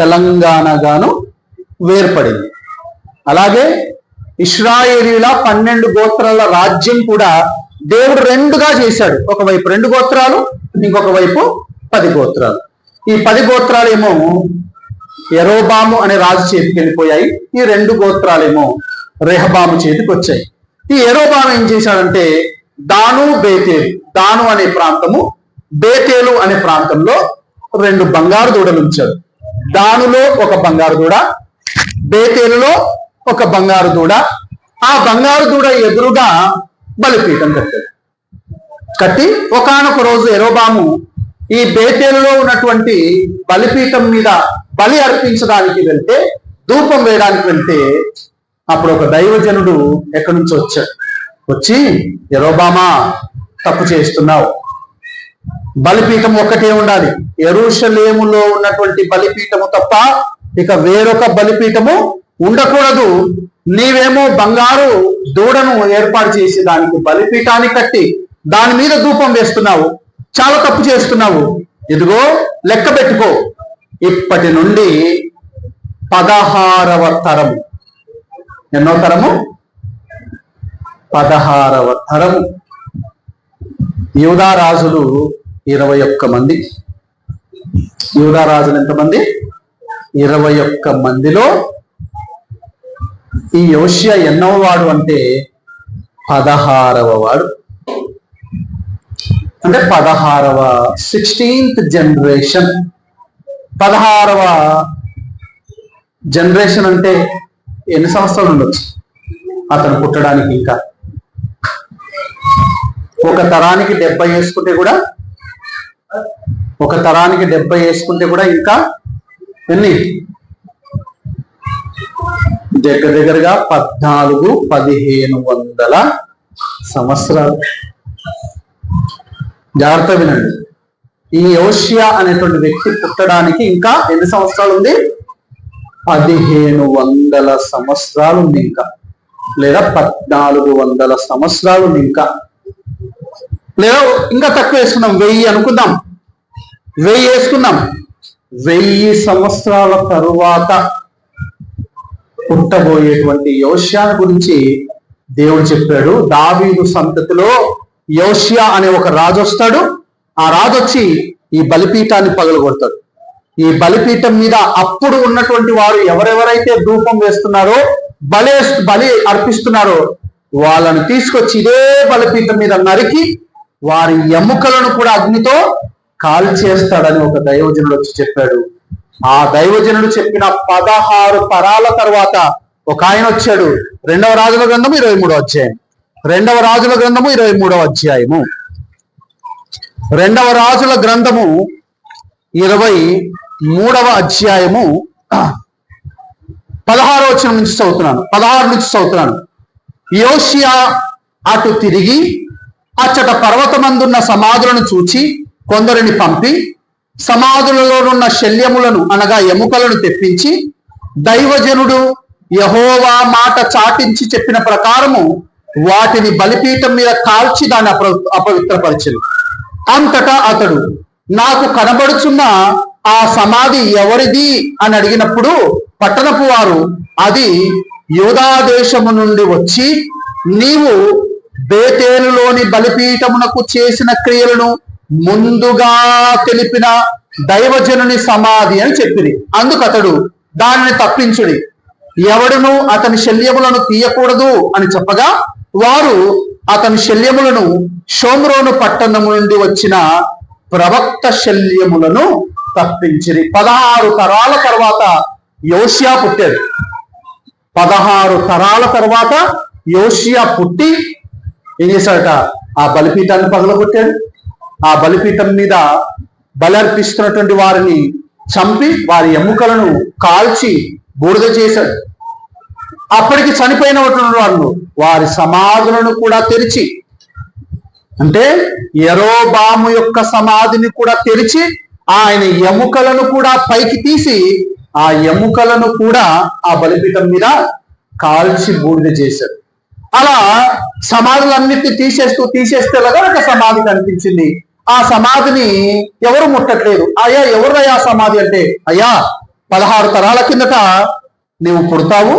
తెలంగాణ గాను వేర్పడింది. అలాగే ఇశ్రాయేలీల 12 గోత్రాల రాజ్యం కూడా దేవుడు 2గా చేశాడు. ఒకవైపు 2 గోత్రాలు, ఇంకొక వైపు 10 గోత్రాలు. ఈ 10 గోత్రాలేమో యరొబాము అనే రాజు చేతికి వెళ్ళిపోయాయి. ఈ 2 గోత్రాలేమో రెహబాము చేతికి వచ్చాయి. ఈ యరొబాము ఏం చేశాడంటే దాను, బేతేలు, దాను అనే ప్రాంతము, బేతేలు అనే ప్రాంతంలో 2 బంగారు దూడలు ఉంచాడు. దానులో ఒక బంగారు దూడ, బేతేలులో ఒక బంగారు దూడ. ఆ బంగారు దూడ ఎదురుగా బలిపీఠం కట్టాడు. కట్టి ఒకానొక రోజు యరొబాము ఈ బేతేలులో ఉన్నటువంటి బలిపీఠం మీద బలి అర్పించడానికి వెళ్తే, ధూపం వేయడానికి వెళ్తే, అప్పుడు ఒక దైవజనుడు ఎక్కడి నుంచి వచ్చాడు. వచ్చి, యరొబామా, తప్పు చేస్తున్నావు, బలిపీఠం ఒక్కటే ఉండాలి, యెరూషలేములో ఉన్నటువంటి బలిపీఠము తప్ప ఇక వేరొక బలిపీఠము ఉండకూడదు. నీవేమో బంగారు దూడను ఏర్పాటు చేసి దానికి బలిపీఠాన్ని కట్టి దాని మీద ధూపం వేస్తున్నావు, చాలా తప్పు చేస్తున్నావు. ఇదిగో లెక్క పెట్టుకో, ఇప్పటి నుండి 16వ తరము. ఎన్నో తరము? 16వ తరము. యూదా రాజులు 21 మంది. యూదా రాజులు ఎంతమంది? 21 మందిలో ఈ యోషియా ఎన్నవ వాడు అంటే 16వ వాడు. అంటే 16th జనరేషన్. 16వ జనరేషన్ అంటే ఎన్ని సంవత్సరాలు ఉండొచ్చు అతను పుట్టడానికి? ఇంకా ఒక తరానికి 70 వేసుకుంటే కూడా, ఒక తరానికి 70 వేసుకుంటే కూడా ఇంకా ఎన్ని? దగ్గరగా 1400-1500 సంవత్సరాలు. జాగ్రత్త వినండి, ఈ యోషియా అనేటువంటి వ్యక్తి పుట్టడానికి ఇంకా ఎన్ని సంవత్సరాలు ఉంది? 1500 సంవత్సరాలు ఉంది ఇంకా, లేదా 1400 సంవత్సరాలు ఉంది ఇంకా, లేదా ఇంకా తక్కువ వేసుకున్నాం, 1000 అనుకుందాం, 1000 వేసుకున్నాం. 1000 సంవత్సరాల తరువాత పుట్టబోయేటువంటి యోషియాను గురించి దేవుడు చెప్పాడు. దావీదు సంతతిలో యోషియా అనే ఒక రాజు వస్తాడు. ఆ రాజు వచ్చి ఈ బలిపీఠాన్ని పగలగొడతాడు. ఈ బలిపీఠం మీద అప్పుడు ఉన్నటువంటి వారు ఎవరెవరైతే ధూపం వేస్తున్నారో, బలి అర్పిస్తున్నారో, వాళ్ళని తీసుకొచ్చి ఇదే బలిపీఠం మీద నరికి వారి ఎముకలను కూడా అగ్నితో కాల్చేస్తాడని ఒక దైవజనుడు వచ్చి చెప్పాడు. ఆ దైవజనుడు చెప్పిన 16 తరాల తర్వాత ఒక ఆయన వచ్చాడు. 2వ రాజుల గ్రంథము 23వ అధ్యాయం. 2వ రాజుల గ్రంథము 23వ అధ్యాయము. 2వ రాజుల గ్రంథము 23 3వ అధ్యాయము 16వ వచనం నుంచి చదువుతున్నాను, 16 నుంచి చదువుతున్నాను. యోషియా అటు తిరిగి అచ్చట పర్వతమందున్న సమాధులను చూచి కొందరిని పంపి సమాధులలోనున్న శల్యములను అనగా ఎముకలను తెప్పించి దైవజనుడు యెహోవా మాట చాటించి చెప్పిన ప్రకారము వాటిని బలిపీఠం మీద కాల్చి దాన్ని అపవిత్రపరిచెను. అంతటా అతడు, నాకు కనబడుచున్న ఆ సమాధి ఎవరిది అని అడిగినప్పుడు పట్టణపు వారు, అది యూదా దేశము నుండి వచ్చి నీవు బేతేలులోని బలిపీఠమునకు చేసిన క్రియలను ముందుగా తెలిపిన దైవజనుని సమాధి అని చెప్పింది. అందుకు అతడు, దానిని తప్పించుడి, ఎవడును అతని శల్యములను తీయకూడదు అని చెప్పగా వారు అతని శల్యములను షోమ్రోను పట్టణము నుండి వచ్చిన ప్రవక్త శల్యములను తప్పించిరి. 16 తరాల తర్వాత యోషియా పుట్టాడు. 16 తరాల తర్వాత యోషియా పుట్టి ఏం చేశాడట? ఆ బలిపీఠాన్ని పగలగొట్టాడు. ఆ బలిపీఠం మీద బలర్పిస్తున్నటువంటి వారిని చంపి వారి ఎముకలను కాల్చి బూడిద చేశాడు. అప్పటికి చనిపోయినటువంటి వాళ్ళు వారి సమాధులను కూడా తెరిచి, అంటే యెరోబాము యొక్క సమాధిని కూడా తెరిచి ఆయన ఎముకలను కూడా పైకి తీసి ఆ ఎముకలను కూడా ఆ బలిపీఠం మీద కాల్చి బూడిద చేశాడు. అలా సమాధులన్నిటిని తీసేస్తే ఒక సమాధి కనిపించింది. ఆ సమాధిని ఎవరు ముట్టట్లేదు. అయ్యా ఎవరుదయ్యా సమాధి అంటే, అయ్యా 16 తరాల కిందట నువ్వు పుడతావు,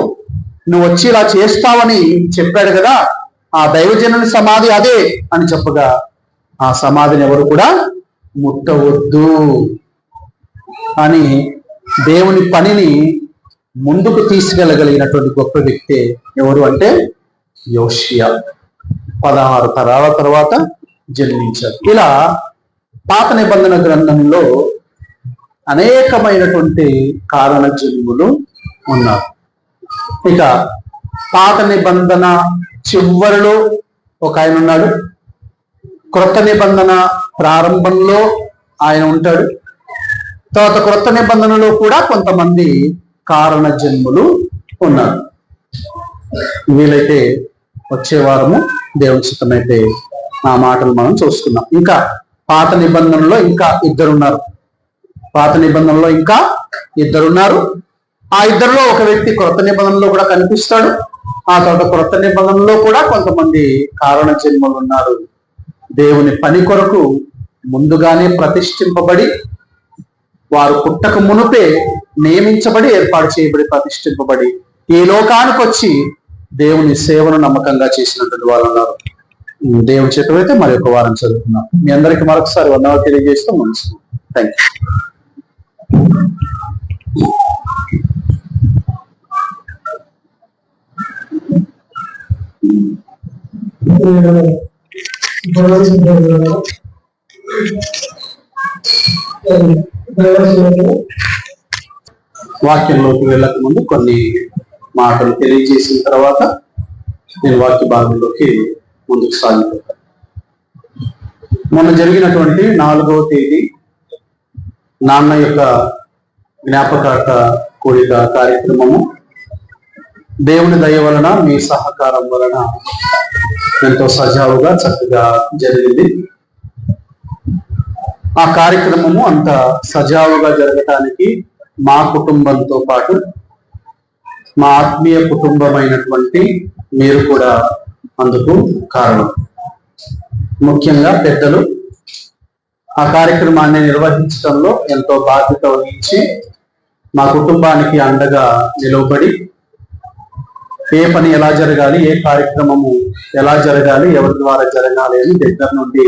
నువ్వు వచ్చి ఇలా చేస్తావని చెప్పాడు కదా, ఆ దైవజనుని సమాధి అదే అని చెప్పగా ఆ సమాధిని ఎవరు కూడా ముట్టవద్దు అని దేవుని పనిని ముందుకు తీసుకెళ్ళగలిగినటువంటి గొప్ప వ్యక్తి ఎవరు అంటే యోషియా. 16 తరాల తర్వాత జన్మించారు. ఇలా పాత నిబంధన గ్రంథంలో అనేకమైనటువంటి కారణ జన్ములు ఉన్నారు. ఇక పాత నిబంధన చివరిలో ఒక ఆయన ఉన్నాడు, క్రొత్త నిబంధన ప్రారంభంలో ఆయన ఉంటాడు, తర్వాత క్రొత్త నిబంధనలో కూడా కొంతమంది కారణ జన్ములు ఉన్నారు. వీలైతే వచ్చే వారము దేవుని చిత్తమైతే ఆ మాటలు మనం చూసుకున్నాం. ఇంకా పాత నిబంధనలో ఇంకా ఇద్దరున్నారు. ఆ ఇద్దరులో ఒక వ్యక్తి క్రొత్త నిబంధనలో కూడా కనిపిస్తాడు. ఆ తర్వాత క్రొత్త నిబంధనలో కూడా కొంతమంది కారణ జన్మలు ఉన్నారు. దేవుని పని కొరకు ముందుగానే ప్రతిష్ఠింపబడి, వారు పుట్టక మునుపే నియమించబడి, ఏర్పాటు చేయబడి, ప్రతిష్ఠింపబడి ఈ లోకానికి వచ్చి దేవుని సేవను నమ్మకంగా చేసినటువంటి వాళ్ళు ఉన్నారు. దేవుని చేతమైతే మరి ఒక వారం చదువుతున్నాం. మీ అందరికి మరొకసారి వందనాలు తెలియజేస్తూ మనసు. Thank you. వాక్యంలోకి వెళ్ళక ముందు కొన్ని మాటలు తెలియజేసిన తర్వాత నేను వాక్య భాగంలోకి ముందుకు సాగిపోతాను. మొన్న జరిగినటువంటి 4వ తేదీ నాన్న యొక్క జ్ఞాపకార్థ కూడిక కార్యక్రమము దేవుని దయ వలన, మీ సహకారం వలన ఎంతో సజావుగా చక్కగా జరిగింది. ఆ కార్యక్రమము అంత సజావుగా జరగటానికి మా కుటుంబంతో పాటు మా ఆత్మీయ కుటుంబమైనటువంటి మీరు కూడా అందుకు కారణం. ముఖ్యంగా పెద్దలు ఆ కార్యక్రమాన్ని నిర్వహించడంలో ఎంతో బాధ్యత వహించి మా కుటుంబానికి అండగా నిలవబడి ఏ పని ఎలా జరగాలి, ఏ కార్యక్రమము ఎలా జరగాలి, ఎవరి ద్వారా జరగాలి అని దగ్గర నుండి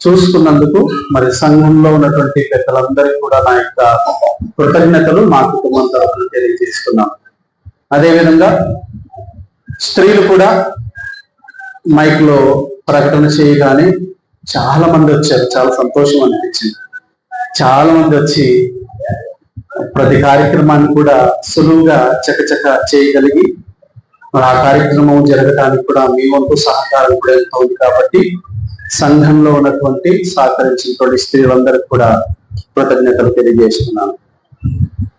చూసుకున్నందుకు మరి సంఘంలో ఉన్నటువంటి పెద్దలందరికీ కూడా నా యొక్క కృతజ్ఞతలు మా కుటుంబం తరఫున తెలియజేసుకున్నాం. అదేవిధంగా స్త్రీలు కూడా మైక్ లో ప్రకటన చేయగానే చాలా మంది వచ్చారు. చాలా సంతోషం అనిపించింది. చాలా మంది వచ్చి ప్రతి కార్యక్రమాన్ని కూడా సులువుగా చకచక చేయగలిగి మరి ఆ కార్యక్రమం జరగడానికి కూడా మీ వంతు సహకారం కూడా ఎంతో ఉంది. కాబట్టి సంఘంలో ఉన్నటువంటి సహకరించినటువంటి స్త్రీలందరికీ కూడా కృతజ్ఞతలు తెలియజేస్తున్నాను.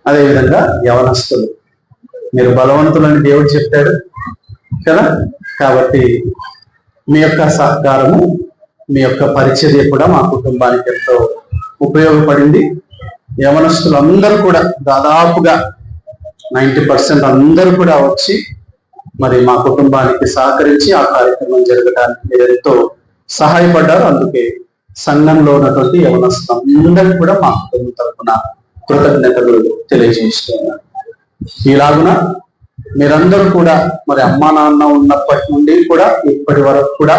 అదేవిధంగా యవనస్తులు, మీరు బలవంతులని దేవుడు చెప్పాడు కదా. కాబట్టి మీ యొక్క సహకారము, మీ యొక్క పరిచర్య కూడా మా కుటుంబానికి ఎంతో ఉపయోగపడింది. యవనస్తులందరూ కూడా దాదాపుగా 90% అందరూ కూడా వచ్చి మరి మా కుటుంబానికి సహకరించి ఆ కార్యక్రమం జరగడానికి మీరు ఎంతో సహాయపడ్డారు. అందుకే సంఘంలో ఉన్నటువంటి యవనస్తులందరూ కూడా మా కుటుంబం తరఫున కృతజ్ఞతలు తెలియజేస్తున్నారు. ఇలాగున మీరందరూ కూడా మరి అమ్మా నాన్న ఉన్నప్పటి నుండి కూడా ఇప్పటి వరకు కూడా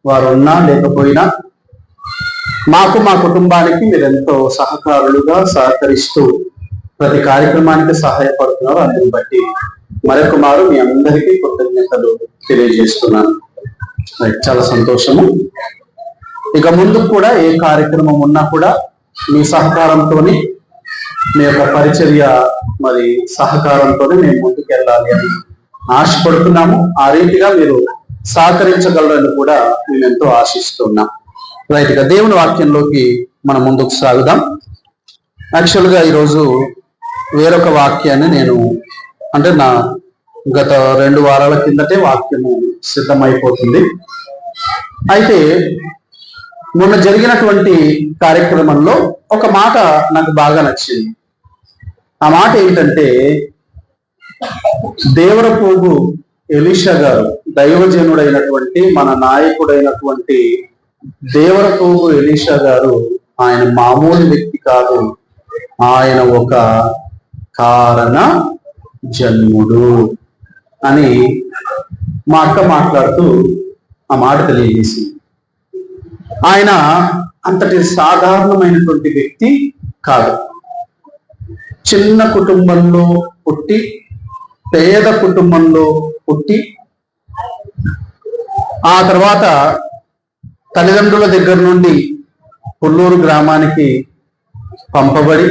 వారు ఉన్నా లేకపోయినా మాకు, మా కుటుంబానికి మీరెంతో సహకారులుగా సహకరిస్తూ ప్రతి కార్యక్రమానికి సహాయపడుతున్నారు. అందుని బట్టి మరొక మారు మీ అందరికీ కృతజ్ఞతలు తెలియజేస్తున్నాను. చాలా సంతోషము. ఇక ముందు కూడా ఏ కార్యక్రమం ఉన్నా కూడా మీ సహకారంతో, మీ యొక్క పరిచర్య మరి సహకారంతోనే మేము ముందుకెళ్ళాలి అని ఆశపడుతున్నాము. ఆ రీతిగా మీరు సహకరించగలరని కూడా మేము ఎంతో ఆశిస్తున్నాం. రైట్ గా దేవుని వాక్యంలోకి మనం ముందుకు సాగుదాం. యాక్చువల్గా ఈరోజు వేరొక వాక్యాన్ని నేను నా గత 2 వారాల కిందటే వాక్యము సిద్ధమైపోతుంది. అయితే మొన్న జరిగినటువంటి కార్యక్రమంలో ఒక మాట నాకు బాగా నచ్చింది. ఆ మాట ఏంటంటే, దేవరపోగు ఎలీషా గారు, దైవజనుడైనటువంటి మన నాయకుడైనటువంటి దేవరపోగు ఎలీషా గారు ఆయన మామూలు వ్యక్తి కాదు, ఆయన ఒక కారణ జన్ముడు అని మా అక్క మాట్లాడుతూ ఆ మాట తెలియజేసింది. ఆయన అంతటి సాధారణమైనటువంటి వ్యక్తి కాదు. చిన్న కుటుంబంలో పుట్టి, పేద కుటుంబంలో పుట్టి, ఆ తర్వాత తల్లిదండ్రుల దగ్గర నుండి పుల్లూరు గ్రామానికి పంపబడి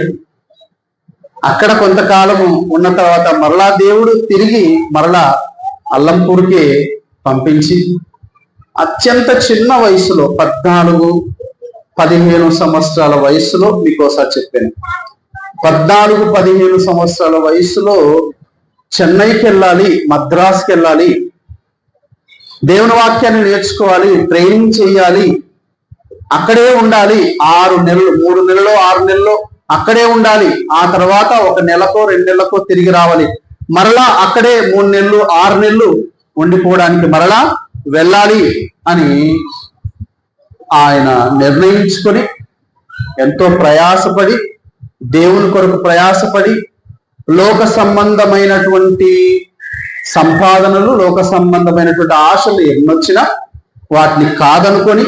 అక్కడ కొంతకాలము ఉన్న తర్వాత మరలా దేవుడు తిరిగి మరలా అల్లంపూర్కే పంపించి అత్యంత చిన్న వయసులో 14-15 సంవత్సరాల వయసులో, మీకోసారి చెప్పాను, 14-15 సంవత్సరాల వయసులో చెన్నైకి వెళ్ళాలి, మద్రాసుకి వెళ్ళాలి, దేవుని వాక్యాన్ని నేర్చుకోవాలి, ట్రైనింగ్ చేయాలి, అక్కడే ఉండాలి, 6 నెలలు, 3 నెలలో 6 నెలలో అక్కడే ఉండాలి, ఆ తర్వాత 1 నెలకో 2 నెలలకో తిరిగి రావాలి, మరలా అక్కడే 3 నెలలు 6 నెలలు ఉండిపోవడానికి మరలా వెళ్ళాలి అని ఆయన నిర్ణయించుకొని ఎంతో ప్రయాసపడి, దేవుని కొరకు ప్రయాసపడి, లోక సంబంధమైనటువంటి సంపాదనలు, లోక సంబంధమైనటువంటి ఆశలు ఎన్నొచ్చినా వాటిని కాదనుకొని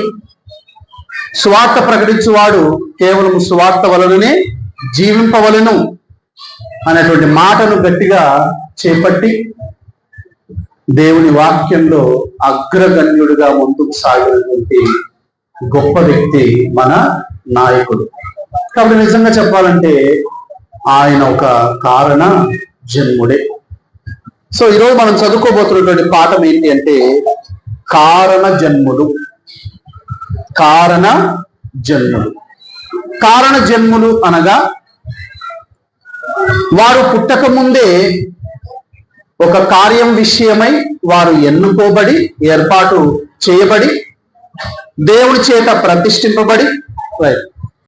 సువార్త ప్రకటించువాడు కేవలం సువార్త వలననే జీవింపవలను అనేటువంటి మాటను గట్టిగా చేపట్టి దేవుని వాక్యంలో అగ్రగణ్యుడిగా ముందుకు సాగినటువంటి గొప్ప వ్యక్తి మన నాయకుడు. కాబట్టి నిజంగా చెప్పాలంటే ఆయన ఒక కారణ జన్ముడే. సో ఈరోజు మనం చదువుకోబోతున్నటువంటి పాఠం ఏంటి అంటే, కారణ జన్ముడు. కారణ జన్ముడు. కారణ జన్ములు అనగా వారు పుట్టక ముందే ఒక కార్యం విషయమై వారు ఎన్నుకోబడి, ఏర్పాటు చేయబడి, దేవుడి చేత ప్రతిష్ఠింపబడి